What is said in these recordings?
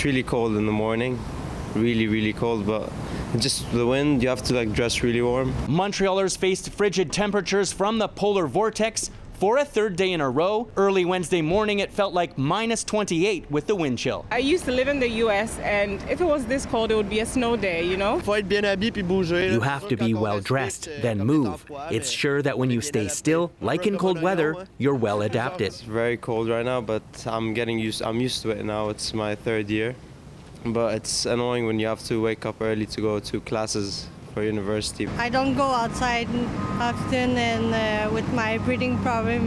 really cold in the morning, really cold, but just the wind, you have to like dress really warm. Montrealers faced frigid temperatures from the polar vortex for a third day in a row. Early Wednesday morning, it felt like -28 with the wind chill. I used to live in the US, and if it was this cold, it would be a snow day, you know? You have to be well dressed, then move. It's sure that when you stay still, like in cold weather, you're well adapted. It's very cold right now, but I'm used to it now. It's my third year. But it's annoying when you have to wake up early to go to classes for university. I don't go outside often, and with my breathing problem,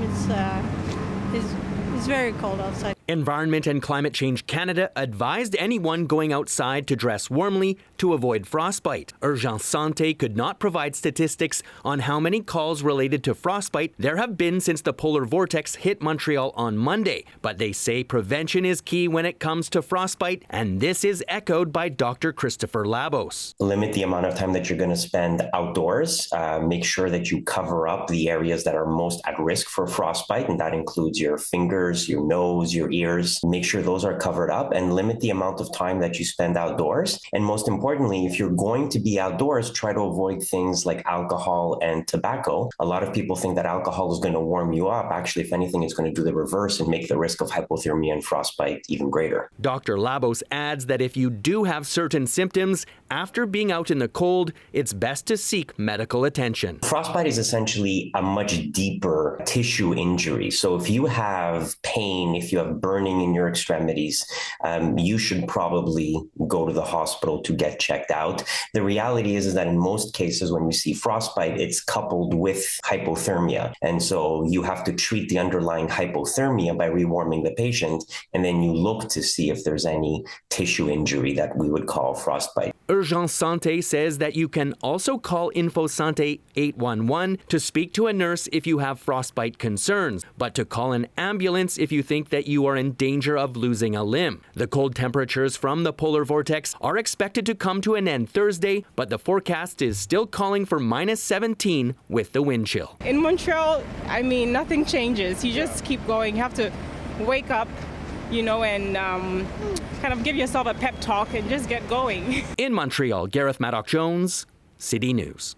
it's very cold outside. Environment and Climate Change Canada advised anyone going outside to dress warmly to avoid frostbite. Urgence Santé could not provide statistics on how many calls related to frostbite there have been since the polar vortex hit Montreal on Monday, but they say prevention is key when it comes to frostbite, and this is echoed by Dr. Christopher Labos. Limit the amount of time that you're going to spend outdoors. Make sure that you cover up the areas that are most at risk for frostbite, and that includes your fingers, your nose, your ears. Make sure those are covered up and limit the amount of time that you spend outdoors. And most importantly, if you're going to be outdoors, try to avoid things like alcohol and tobacco. A lot of people think that alcohol is going to warm you up. Actually, if anything, it's going to do the reverse and make the risk of hypothermia and frostbite even greater. Dr. Labos adds that if you do have certain symptoms after being out in the cold, it's best to seek medical attention. Frostbite is essentially a much deeper tissue injury. So if you have pain, if you have burning in your extremities, you should probably go to the hospital to get checked out. The reality is that in most cases, when you see frostbite, it's coupled with hypothermia. And so you have to treat the underlying hypothermia by rewarming the patient, and then you look to see if there's any tissue injury that we would call frostbite. Urgence Santé says that you can also call Info Santé 811 to speak to a nurse if you have frostbite concerns, but to call an ambulance if you think that you are in danger of losing a limb. The cold temperatures from the polar vortex are expected to come to an end Thursday, but the forecast is still calling for -17 with the wind chill. In Montreal, I mean, nothing changes. You just keep going. You have to wake up, you know, and kind of give yourself a pep talk and just get going. In Montreal, Gareth Madoc-Jones, City News.